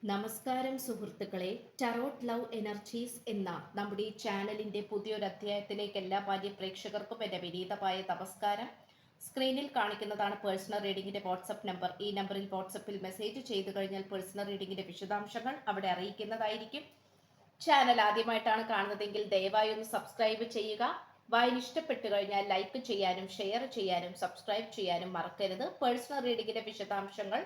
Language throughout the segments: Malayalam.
നമസ്കാരം സുഹൃത്തുക്കളെ. ടറോട്ട് ലവ് എനർജീസ് എന്ന നമ്മുടെ ഈ ചാനലിന്റെ പുതിയൊരു അധ്യായത്തിലേക്ക് എല്ലാ മാന്യ പ്രേക്ഷകർക്കും എൻ്റെ വിനീതമായ നമസ്കാരം. സ്ക്രീനിൽ കാണിക്കുന്നതാണ് പേഴ്സണൽ റീഡിങ്ങിന്റെ വാട്സപ്പ് നമ്പർ. ഈ നമ്പറിൽ വാട്സപ്പിൽ മെസ്സേജ് ചെയ്തു കഴിഞ്ഞാൽ പേഴ്സണൽ റീഡിങ്ങിന്റെ വിശദാംശങ്ങൾ അവിടെ അറിയിക്കുന്നതായിരിക്കും. ചാനൽ ആദ്യമായിട്ടാണ് കാണുന്നതെങ്കിൽ ദയവായി ഒന്ന് സബ്സ്ക്രൈബ് ചെയ്യുക. വായന ഇഷ്ടപ്പെട്ടു കഴിഞ്ഞാൽ ലൈക്ക് ചെയ്യാനും ഷെയർ ചെയ്യാനും സബ്സ്ക്രൈബ് ചെയ്യാനും മറക്കരുത്. പേഴ്സണൽ റീഡിങ്ങിന്റെ വിശദാംശങ്ങൾ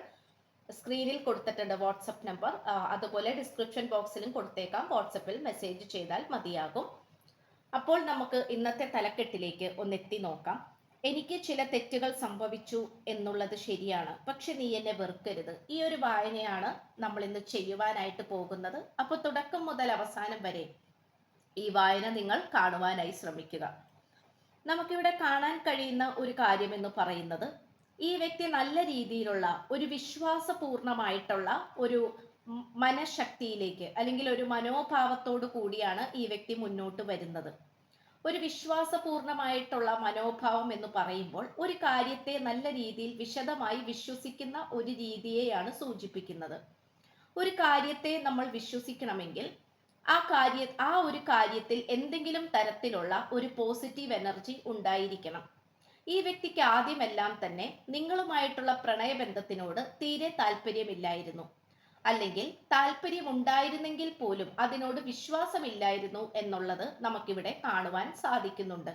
സ്ക്രീനിൽ കൊടുത്തിട്ടുണ്ട് വാട്സപ്പ് നമ്പർ, അതുപോലെ ഡിസ്ക്രിപ്ഷൻ ബോക്സിലും കൊടുത്തേക്കാം. വാട്സപ്പിൽ മെസ്സേജ് ചെയ്താൽ മതിയാകും. അപ്പോൾ നമുക്ക് ഇന്നത്തെ തലക്കെട്ടിലേക്ക് ഒന്നെത്തി നോക്കാം. എനിക്ക് ചില തെറ്റുകൾ സംഭവിച്ചു എന്നുള്ളത് ശരിയാണ്, പക്ഷെ നീ എന്നെ വെറുക്കരുത്. ഈ ഒരു വായനയാണ് നമ്മൾ ഇന്ന് ചെയ്യുവാനായിട്ട് പോകുന്നത്. അപ്പോൾ തുടക്കം മുതൽ അവസാനം വരെ ഈ വായന നിങ്ങൾ കാണുവാനായി ശ്രമിക്കുക. നമുക്കിവിടെ കാണാൻ കഴിയുന്ന ഒരു കാര്യം എന്ന് പറയുന്നത്, ഈ വ്യക്തി നല്ല രീതിയിലുള്ള ഒരു വിശ്വാസപൂർണമായിട്ടുള്ള ഒരു മനഃശക്തിയിലേക്ക് അല്ലെങ്കിൽ ഒരു മനോഭാവത്തോടു കൂടിയാണ് ഈ വ്യക്തി മുന്നോട്ട് വരുന്നത്. ഒരു വിശ്വാസപൂർണമായിട്ടുള്ള മനോഭാവം എന്ന് പറയുമ്പോൾ ഒരു കാര്യത്തെ നല്ല രീതിയിൽ വിശദമായി വിശ്വസിക്കുന്ന ഒരു രീതിയെയാണ് സൂചിപ്പിക്കുന്നത്. ഒരു കാര്യത്തെ നമ്മൾ വിശ്വസിക്കണമെങ്കിൽ ആ ഒരു കാര്യത്തിൽ എന്തെങ്കിലും തരത്തിലുള്ള ഒരു പോസിറ്റീവ് എനർജി ഉണ്ടായിരിക്കണം. ഈ വ്യക്തിക്ക് ആദ്യമെല്ലാം തന്നെ നിങ്ങളുമായിട്ടുള്ള പ്രണയബന്ധത്തിനോട് തീരെ താല്പര്യമില്ലായിരുന്നു, അല്ലെങ്കിൽ താല്പര്യമുണ്ടായിരുന്നെങ്കിൽ പോലും അതിനോട് വിശ്വാസമില്ലായിരുന്നു എന്നുള്ളത് നമുക്കിവിടെ കാണുവാൻ സാധിക്കുന്നുണ്ട്.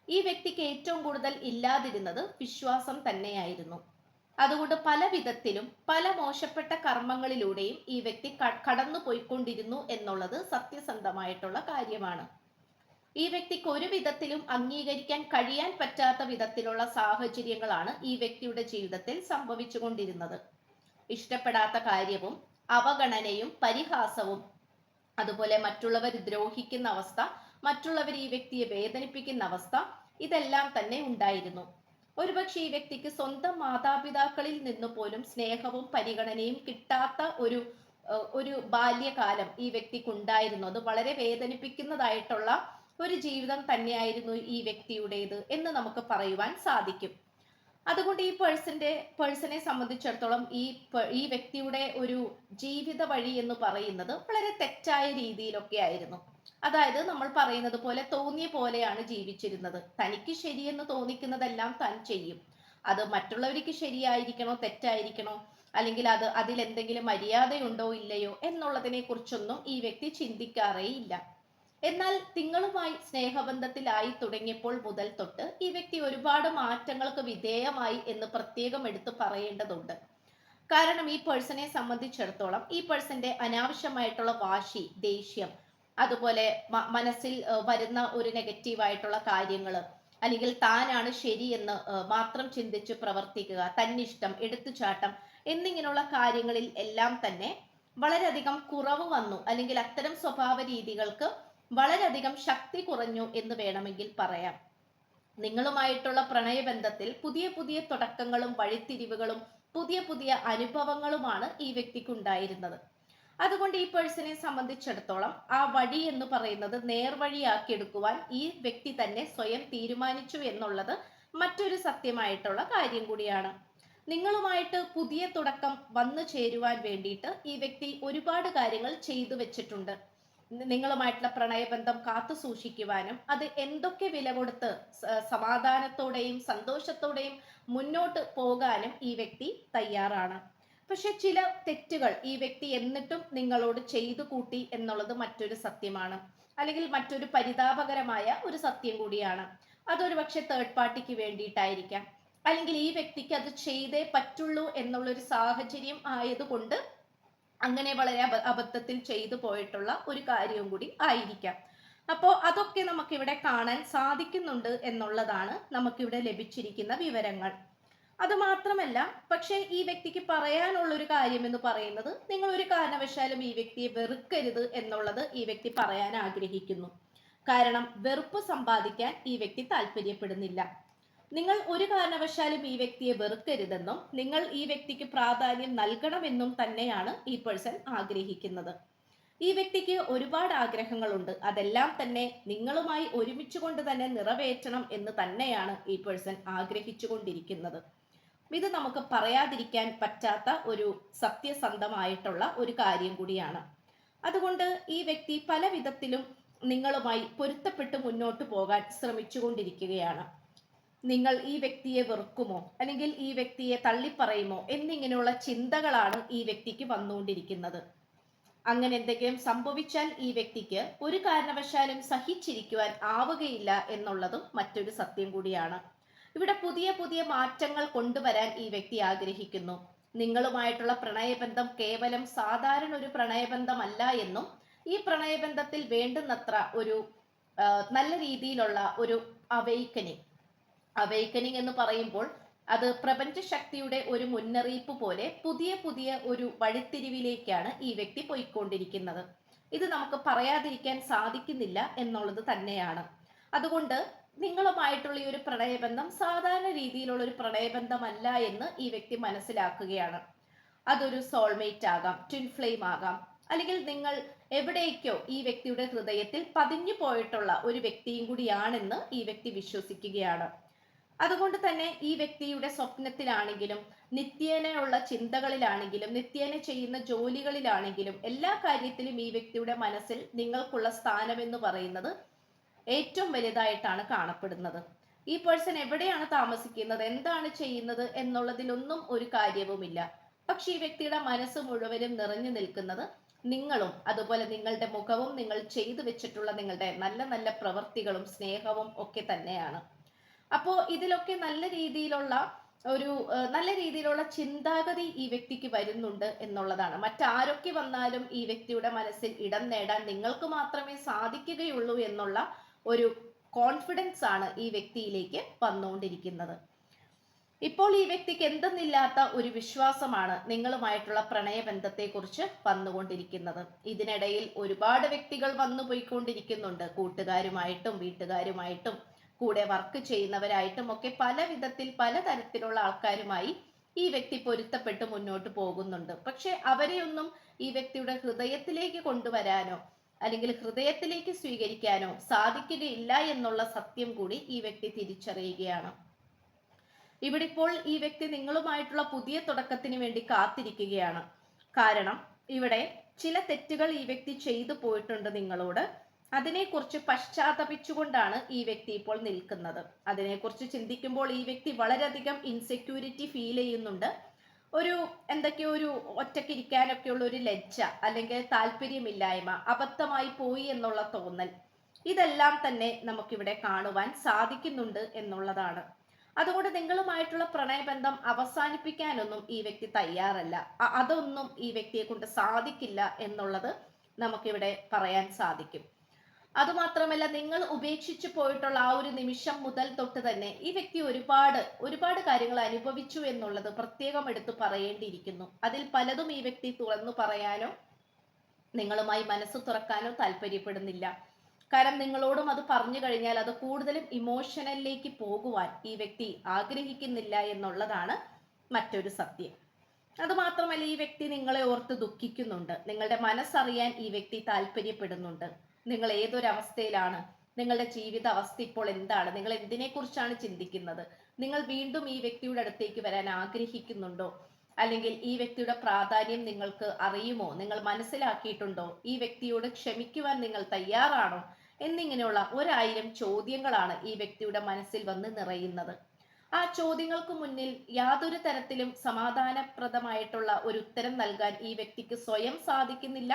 ഈ വ്യക്തിക്ക് ഏറ്റവും കൂടുതൽ ഇല്ലാതിരുന്നത് വിശ്വാസം തന്നെയായിരുന്നു. അതുകൊണ്ട് പല വിധത്തിലും പല മോശപ്പെട്ട കർമ്മങ്ങളിലൂടെയും ഈ വ്യക്തി കടന്നു പോയിക്കൊണ്ടിരുന്നു എന്നുള്ളത് സത്യസന്ധമായിട്ടുള്ള കാര്യമാണ്. ഈ വ്യക്തിക്ക് ഒരു വിധത്തിലും അംഗീകരിക്കാൻ കഴിയാൻ പറ്റാത്ത വിധത്തിലുള്ള സാഹചര്യങ്ങളാണ് ഈ വ്യക്തിയുടെ ജീവിതത്തിൽ സംഭവിച്ചുകൊണ്ടിരുന്നത്. ഇഷ്ടപ്പെടാത്ത കാര്യവും അവഗണനയും പരിഹാസവും, അതുപോലെ മറ്റുള്ളവർ ദ്രോഹിക്കുന്ന അവസ്ഥ, മറ്റുള്ളവർ ഈ വ്യക്തിയെ വേദനിപ്പിക്കുന്ന അവസ്ഥ, ഇതെല്ലാം തന്നെ ഉണ്ടായിരുന്നു. ഒരുപക്ഷെ ഈ വ്യക്തിക്ക് സ്വന്തം മാതാപിതാക്കളിൽ നിന്ന് പോലും സ്നേഹവും പരിഗണനയും കിട്ടാത്ത ഒരു ബാല്യകാലം ഈ വ്യക്തിക്കുണ്ടായിരുന്നു. അത് വളരെ വേദനിപ്പിക്കുന്നതായിട്ടുള്ള ഒരു ജീവിതം തന്നെയായിരുന്നു ഈ വ്യക്തിയുടേത് എന്ന് നമുക്ക് പറയുവാൻ സാധിക്കും. അതുകൊണ്ട് ഈ പേഴ്സണെ സംബന്ധിച്ചിടത്തോളം ഈ വ്യക്തിയുടെ ഒരു ജീവിത വഴി എന്ന് പറയുന്നത് വളരെ തെറ്റായ രീതിയിലൊക്കെ ആയിരുന്നു. അതായത് നമ്മൾ പറയുന്നത് പോലെ തോന്നിയ പോലെയാണ് ജീവിച്ചിരുന്നത്. തനിക്ക് ശരിയെന്ന് തോന്നിക്കുന്നതെല്ലാം താൻ ചെയ്യും. അത് മറ്റുള്ളവർക്ക് ശരിയായിരിക്കണോ തെറ്റായിരിക്കണോ, അല്ലെങ്കിൽ അതിലെന്തെങ്കിലും മര്യാദയുണ്ടോ ഇല്ലയോ എന്നുള്ളതിനെ കുറിച്ചൊന്നും ഈ വ്യക്തി ചിന്തിക്കാറേ ഇല്ല. എന്നാൽ നിങ്ങളുമായി സ്നേഹബന്ധത്തിലായി തുടങ്ങിയപ്പോൾ മുതൽ തൊട്ട് ഈ വ്യക്തി ഒരുപാട് മാറ്റങ്ങൾക്ക് വിധേയമായി എന്ന് പ്രത്യേകം എടുത്തു പറയേണ്ടതുണ്ട്. കാരണം ഈ പേഴ്സണെ സംബന്ധിച്ചിടത്തോളം ഈ പേഴ്സന്റെ അനാവശ്യമായിട്ടുള്ള വാശി, ദേഷ്യം, അതുപോലെ മനസ്സിൽ വരുന്ന ഒരു നെഗറ്റീവായിട്ടുള്ള കാര്യങ്ങൾ, അല്ലെങ്കിൽ താനാണ് ശരി എന്ന് മാത്രം ചിന്തിച്ച് പ്രവർത്തിക്കുക, തന്നിഷ്ടം, എടുത്തുചാട്ടം എന്നിങ്ങനെയുള്ള കാര്യങ്ങളിൽ എല്ലാം തന്നെ വളരെയധികം കുറവ് വന്നു, അല്ലെങ്കിൽ അത്തരം സ്വഭാവ രീതികൾക്ക് വളരെയധികം ശക്തി കുറഞ്ഞു എന്ന് വേണമെങ്കിൽ പറയാം. നിങ്ങളുമായിട്ടുള്ള പ്രണയബന്ധത്തിൽ പുതിയ പുതിയ തുടക്കങ്ങളും വഴിത്തിരിവുകളും പുതിയ പുതിയ അനുഭവങ്ങളുമാണ് ഈ വ്യക്തിക്ക് ഉണ്ടായിരുന്നത്. അതുകൊണ്ട് ഈ പേഴ്സണെ സംബന്ധിച്ചിടത്തോളം ആ വഴി എന്ന് പറയുന്നത് നേർവഴിയാക്കി എടുക്കുവാൻ ഈ വ്യക്തി തന്നെ സ്വയം തീരുമാനിച്ചു എന്നുള്ളത് മറ്റൊരു സത്യമായിട്ടുള്ള കാര്യം കൂടിയാണ്. നിങ്ങളുമായിട്ട് പുതിയ തുടക്കം വന്നു ചേരുവാൻ വേണ്ടിയിട്ട് ഈ വ്യക്തി ഒരുപാട് കാര്യങ്ങൾ ചെയ്തു വെച്ചിട്ടുണ്ട്. നിങ്ങളുമായിട്ടുള്ള പ്രണയബന്ധം കാത്തു സൂക്ഷിക്കുവാനും അത് എന്തൊക്കെ വില കൊടുത്ത് സമാധാനത്തോടെയും സന്തോഷത്തോടെയും മുന്നോട്ട് പോകാനും ഈ വ്യക്തി തയ്യാറാണ്. പക്ഷെ ചില തെറ്റുകൾ ഈ വ്യക്തി എന്നിട്ടും നിങ്ങളോട് ചെയ്തു കൂട്ടി എന്നുള്ളത് മറ്റൊരു സത്യമാണ്, അല്ലെങ്കിൽ മറ്റൊരു പരിതാപകരമായ ഒരു സത്യം കൂടിയാണ്. അതൊരു പക്ഷെ തേർഡ് പാർട്ടിക്ക് വേണ്ടിയിട്ടായിരിക്കാം, അല്ലെങ്കിൽ ഈ വ്യക്തിക്ക് അത് ചെയ്തേ പറ്റുള്ളൂ എന്നുള്ളൊരു സാഹചര്യം ആയതുകൊണ്ട് അങ്ങനെ വളരെ അബദ്ധത്തിൽ ചെയ്തു പോയിട്ടുള്ള ഒരു കാര്യവും കൂടി ആയിരിക്കാം. അപ്പോൾ അതൊക്കെ നമുക്കിവിടെ കാണാൻ സാധിക്കുന്നുണ്ട് എന്നുള്ളതാണ് നമുക്കിവിടെ ലഭിച്ചിരിക്കുന്ന വിവരങ്ങൾ. അത് മാത്രമല്ല, പക്ഷേ ഈ വ്യക്തിക്ക് പറയാനുള്ള ഒരു കാര്യം എന്ന് പറയുന്നത്, നിങ്ങൾ ഒരു കാരണവശാലും ഈ വ്യക്തിയെ വെറുക്കരുത് എന്നുള്ളത് ഈ വ്യക്തി പറയാൻ ആഗ്രഹിക്കുന്നു. കാരണം വെറുപ്പ് സമ്പാദിക്കാൻ ഈ വ്യക്തി താല്പര്യപ്പെടുന്നില്ല. നിങ്ങൾ ഒരു കാരണവശാലും ഈ വ്യക്തിയെ വെറുക്കരുതെന്നും നിങ്ങൾ ഈ വ്യക്തിക്ക് പ്രാധാന്യം നൽകണമെന്നും തന്നെയാണ് ഈ പേഴ്സൺ ആഗ്രഹിക്കുന്നത്. ഈ വ്യക്തിക്ക് ഒരുപാട് ആഗ്രഹങ്ങളുണ്ട്. അതെല്ലാം തന്നെ നിങ്ങളുമായി ഒരുമിച്ച് കൊണ്ട് തന്നെ നിറവേറ്റണം എന്ന് തന്നെയാണ് ഈ പേഴ്സൺ ആഗ്രഹിച്ചു കൊണ്ടിരിക്കുന്നത്. ഇത് നമുക്ക് പറയാതിരിക്കാൻ പറ്റാത്ത ഒരു സത്യസന്ധമായിട്ടുള്ള ഒരു കാര്യം കൂടിയാണ്. അതുകൊണ്ട് ഈ വ്യക്തി പല വിധത്തിലും നിങ്ങളുമായി പൊരുത്തപ്പെട്ട് മുന്നോട്ട് പോകാൻ ശ്രമിച്ചുകൊണ്ടിരിക്കുകയാണ്. നിങ്ങൾ ഈ വ്യക്തിയെ വെറുക്കുമോ അല്ലെങ്കിൽ ഈ വ്യക്തിയെ തള്ളിപ്പറയുമോ എന്നിങ്ങനെയുള്ള ചിന്തകളാണ് ഈ വ്യക്തിക്ക് വന്നുകൊണ്ടിരിക്കുന്നത്. അങ്ങനെ എന്തെങ്കിലും സംഭവിച്ചാൽ ഈ വ്യക്തിക്ക് ഒരു കാരണവശാലും സഹിച്ചിരിക്കുവാൻ ആവുകയില്ല എന്നുള്ളതും മറ്റൊരു സത്യം കൂടിയാണ്. ഇവിടെ പുതിയ പുതിയ മാറ്റങ്ങൾ കൊണ്ടുവരാൻ ഈ വ്യക്തി ആഗ്രഹിക്കുന്നു. നിങ്ങളുമായിട്ടുള്ള പ്രണയബന്ധം കേവലം സാധാരണ ഒരു പ്രണയബന്ധമല്ല എന്നും ഈ പ്രണയബന്ധത്തിൽ വേണ്ടുന്നത്ര ഒരു നല്ല രീതിയിലുള്ള ഒരു അവെയ്ക്കനിങ് എന്ന് പറയുമ്പോൾ അത് പ്രപഞ്ച ശക്തിയുടെ ഒരു മുന്നറിയിപ്പ് പോലെ പുതിയ പുതിയ ഒരു വഴിത്തിരിവിലേക്കാണ് ഈ വ്യക്തി പോയിക്കൊണ്ടിരിക്കുന്നത്. ഇത് നമുക്ക് പറയാതിരിക്കാൻ സാധിക്കുന്നില്ല എന്നുള്ളത് തന്നെയാണ്. അതുകൊണ്ട് നിങ്ങളുമായിട്ടുള്ള ഈ ഒരു പ്രണയബന്ധം സാധാരണ രീതിയിലുള്ള ഒരു പ്രണയബന്ധമല്ല എന്ന് ഈ വ്യക്തി മനസ്സിലാക്കുകയാണ്. അതൊരു സോൾമേറ്റ് ആകാം, ട്വിൻ ഫ്ലെയിം ആകാം, അല്ലെങ്കിൽ നിങ്ങൾ എവിടേക്കോ ഈ വ്യക്തിയുടെ ഹൃദയത്തിൽ പതിഞ്ഞു പോയിട്ടുള്ള ഒരു വ്യക്തിയും കൂടിയാണെന്ന് ഈ വ്യക്തി വിശ്വസിക്കുകയാണ്. അതുകൊണ്ട് തന്നെ ഈ വ്യക്തിയുടെ സ്വപ്നത്തിലാണെങ്കിലും നിത്യേനയുള്ള ചിന്തകളിലാണെങ്കിലും നിത്യേന ചെയ്യുന്ന ജോലികളിലാണെങ്കിലും എല്ലാ കാര്യത്തിലും ഈ വ്യക്തിയുടെ മനസ്സിൽ നിങ്ങൾക്കുള്ള സ്ഥാനമെന്ന് പറയുന്നത് ഏറ്റവും വലുതായിട്ടാണ് കാണപ്പെടുന്നത്. ഈ പേഴ്സൺ എവിടെയാണ് താമസിക്കുന്നത്, എന്താണ് ചെയ്യുന്നത് എന്നുള്ളതിലൊന്നും ഒരു കാര്യവുമില്ല. പക്ഷെ ഈ വ്യക്തിയുടെ മനസ്സ് മുഴുവനും നിറഞ്ഞു നിൽക്കുന്നത് നിങ്ങളും അതുപോലെ നിങ്ങളുടെ മുഖവും നിങ്ങൾ ചെയ്തു വെച്ചിട്ടുള്ള നിങ്ങളുടെ നല്ല നല്ല പ്രവൃത്തികളും സ്നേഹവും ഒക്കെ തന്നെയാണ്. അപ്പോൾ ഇതിലൊക്കെ നല്ല രീതിയിലുള്ള ചിന്താഗതി ഈ വ്യക്തിക്ക് വരുന്നുണ്ട് എന്നുള്ളതാണ്. മറ്റാരൊക്കെ വന്നാലും ഈ വ്യക്തിയുടെ മനസ്സിൽ ഇടം നേടാൻ നിങ്ങൾക്ക് മാത്രമേ സാധിക്കുകയുള്ളൂ എന്നുള്ള ഒരു കോൺഫിഡൻസ് ആണ് ഈ വ്യക്തിയിലേക്ക് വന്നുകൊണ്ടിരിക്കുന്നത്. ഇപ്പോൾ ഈ വ്യക്തിക്ക് എന്തെന്നില്ലാത്ത ഒരു വിശ്വാസമാണ് നിങ്ങളുമായിട്ടുള്ള പ്രണയബന്ധത്തെക്കുറിച്ച് വന്നുകൊണ്ടിരിക്കുന്നത്. ഇതിനിടയിൽ ഒരുപാട് വ്യക്തികൾ വന്നു പോയിക്കൊണ്ടിരിക്കുന്നുണ്ട്. കൂട്ടുകാരുമായിട്ടും വീട്ടുകാരുമായിട്ടും കൂടെ വർക്ക് ചെയ്യുന്നവരായിട്ടും ഒക്കെ പല വിധത്തിൽ പലതരത്തിലുള്ള ആൾക്കാരുമായി ഈ വ്യക്തി പൊരുത്തപ്പെട്ട് മുന്നോട്ട് പോകുന്നുണ്ട്. പക്ഷെ അവരെയൊന്നും ഈ വ്യക്തിയുടെ ഹൃദയത്തിലേക്ക് കൊണ്ടുവരാനോ അല്ലെങ്കിൽ ഹൃദയത്തിലേക്ക് സ്വീകരിക്കാനോ സാധിക്കുകയില്ല എന്നുള്ള സത്യം കൂടി ഈ വ്യക്തി തിരിച്ചറിയുകയാണ്. ഇവിടെ ഇപ്പോൾ ഈ വ്യക്തി നിങ്ങളുമായിട്ടുള്ള പുതിയ തുടക്കത്തിന് വേണ്ടി കാത്തിരിക്കുകയാണ്. കാരണം ഇവിടെ ചില തെറ്റുകൾ ഈ വ്യക്തി ചെയ്തു പോയിട്ടുണ്ട് നിങ്ങളോട്. അതിനെക്കുറിച്ച് പശ്ചാത്തപിച്ചുകൊണ്ടാണ് ഈ വ്യക്തി ഇപ്പോൾ നിൽക്കുന്നത്. അതിനെക്കുറിച്ച് ചിന്തിക്കുമ്പോൾ ഈ വ്യക്തി വളരെയധികം ഇൻസെക്യൂരിറ്റി ഫീൽ ചെയ്യുന്നുണ്ട്. എന്തൊക്കെയോ ഒരു ഒറ്റയ്ക്കിരിക്കാനൊക്കെയുള്ള ഒരു ലജ്ജ അല്ലെങ്കിൽ താല്പര്യമില്ലായ്മ, അബദ്ധമായി പോയി എന്നുള്ള തോന്നൽ, ഇതെല്ലാം തന്നെ നമുക്കിവിടെ കാണുവാൻ സാധിക്കുന്നുണ്ട് എന്നുള്ളതാണ്. അതുകൊണ്ട് നിങ്ങളുമായിട്ടുള്ള പ്രണയബന്ധം അവസാനിപ്പിക്കാനൊന്നും ഈ വ്യക്തി തയ്യാറല്ല. അതൊന്നും ഈ വ്യക്തിയെ കൊണ്ട് സാധിക്കില്ല എന്നുള്ളത് നമുക്കിവിടെ പറയാൻ സാധിക്കും. അതുമാത്രമല്ല, നിങ്ങൾ ഉപേക്ഷിച്ചു പോയിട്ടുള്ള ആ ഒരു നിമിഷം മുതൽ തൊട്ട് തന്നെ ഈ വ്യക്തി ഒരുപാട് കാര്യങ്ങൾ അനുഭവിച്ചു എന്നുള്ളത് പ്രത്യേകം എടുത്തു പറയേണ്ടിയിരിക്കുന്നു. അതിൽ പലതും ഈ വ്യക്തി തുറന്നു പറയാനോ നിങ്ങളുമായി മനസ്സ് തുറക്കാനോ താല്പര്യപ്പെടുന്നില്ല. കാരണം നിങ്ങളോടും അത് പറഞ്ഞു കഴിഞ്ഞാൽ അത് കൂടുതലും ഇമോഷണലിലേക്ക് പോകുവാൻ ഈ വ്യക്തി ആഗ്രഹിക്കുന്നില്ല എന്നുള്ളതാണ് മറ്റൊരു സത്യം. അതുമാത്രമല്ല, ഈ വ്യക്തി നിങ്ങളെ ഓർത്ത് ദുഃഖിക്കുന്നുണ്ട്. നിങ്ങളുടെ മനസ്സറിയാൻ ഈ വ്യക്തി താല്പര്യപ്പെടുന്നുണ്ട്. നിങ്ങൾ ഏതൊരവസ്ഥയിലാണ്, നിങ്ങളുടെ ജീവിത അവസ്ഥ ഇപ്പോൾ എന്താണ്, നിങ്ങൾ എന്തിനെക്കുറിച്ചാണ് ചിന്തിക്കുന്നത്, നിങ്ങൾ വീണ്ടും ഈ വ്യക്തിയുടെ അടുത്തേക്ക് വരാൻ ആഗ്രഹിക്കുന്നുണ്ടോ, അല്ലെങ്കിൽ ഈ വ്യക്തിയുടെ പ്രാധാന്യം നിങ്ങൾക്ക് അറിയുമോ, നിങ്ങൾ മനസ്സിലാക്കിയിട്ടുണ്ടോ, ഈ വ്യക്തിയോട് ക്ഷമിക്കുവാൻ നിങ്ങൾ തയ്യാറാണോ എന്നിങ്ങനെയുള്ള 1000 ചോദ്യങ്ങളാണ് ഈ വ്യക്തിയുടെ മനസ്സിൽ വന്ന് നിറയുന്നത്. ആ ചോദ്യങ്ങൾക്ക് മുന്നിൽ യാതൊരു തരത്തിലും സമാധാനപ്രദമായിട്ടുള്ള ഒരു ഉത്തരം നൽകാൻ ഈ വ്യക്തിക്ക് സ്വയം സാധിക്കുന്നില്ല,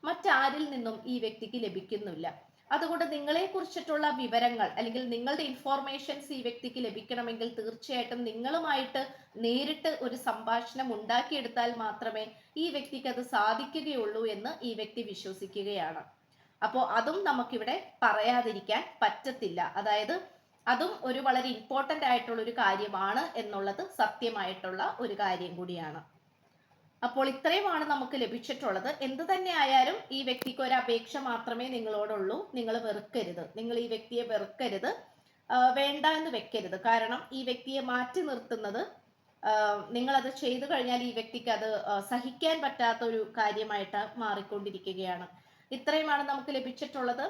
മറ്റാരിൽ നിന്നും ഈ വ്യക്തിക്ക് ലഭിക്കുന്നില്ല. അതുകൊണ്ട് നിങ്ങളെ കുറിച്ചിട്ടുള്ള വിവരങ്ങൾ അല്ലെങ്കിൽ നിങ്ങളുടെ ഇൻഫോർമേഷൻസ് ഈ വ്യക്തിക്ക് ലഭിക്കണമെങ്കിൽ തീർച്ചയായിട്ടും നിങ്ങളുമായിട്ട് നേരിട്ട് ഒരു സംഭാഷണം ഉണ്ടാക്കിയെടുത്താൽ മാത്രമേ ഈ വ്യക്തിക്ക് അത് സാധിക്കുകയുള്ളൂ എന്ന് ഈ വ്യക്തി വിശ്വസിക്കുകയാണ്. അപ്പോൾ അതും നമുക്കിവിടെ പറയാതിരിക്കാൻ പറ്റത്തില്ല. അതായത് അതും ഒരു വളരെ ഇമ്പോർട്ടൻ്റ് ആയിട്ടുള്ള ഒരു കാര്യമാണ് എന്നുള്ളത് സത്യമായിട്ടുള്ള ഒരു കാര്യം കൂടിയാണ്. അപ്പോൾ ഇത്രയുമാണ് നമുക്ക് ലഭിച്ചിട്ടുള്ളത്. എന്ത് തന്നെ ആയാലും ഈ വ്യക്തിക്ക് ഒരു അപേക്ഷ മാത്രമേ നിങ്ങളോടുള്ളൂ. നിങ്ങൾ വെറുക്കരുത്, നിങ്ങൾ ഈ വ്യക്തിയെ വെറുക്കരുത്, വേണ്ട എന്ന് വെക്കരുത്. കാരണം ഈ വ്യക്തിയെ മാറ്റി നിർത്തുന്നത് നിങ്ങളത് ചെയ്തു കഴിഞ്ഞാൽ ഈ വ്യക്തിക്ക് അത് സഹിക്കാൻ പറ്റാത്ത ഒരു കാര്യമായിട്ട് മാറിക്കൊണ്ടിരിക്കുകയാണ്. ഇത്രയുമാണ് നമുക്ക് ലഭിച്ചിട്ടുള്ളത്.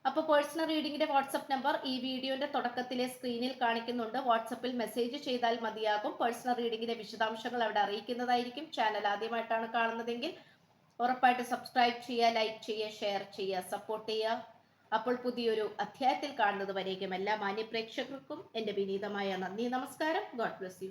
അപ്പോൾ പേഴ്സണൽ റീഡിങ്ങിന്റെ വാട്സപ്പ് നമ്പർ ഈ വീഡിയോന്റെ തുടക്കത്തിലെ സ്ക്രീനിൽ കാണിക്കുന്നുണ്ട്. വാട്സപ്പിൽ മെസ്സേജ് ചെയ്താൽ മതിയാകും. പേഴ്സണൽ റീഡിങ്ങിന്റെ വിശദാംശങ്ങൾ അവിടെ അറിയിക്കുന്നതായിരിക്കും. ചാനൽ ആദ്യമായിട്ടാണ് കാണുന്നതെങ്കിൽ ഉറപ്പായിട്ട് സബ്സ്ക്രൈബ് ചെയ്യുക, ലൈക്ക് ചെയ്യുക, ഷെയർ ചെയ്യുക, സപ്പോർട്ട് ചെയ്യുക. അപ്പോൾ പുതിയൊരു അധ്യായത്തിൽ കാണുന്നത് വരേക്കും എല്ലാ മാന്യ പ്രേക്ഷകർക്കും എൻ്റെ വിനീതമായ നന്ദി, നമസ്കാരം. God bless you.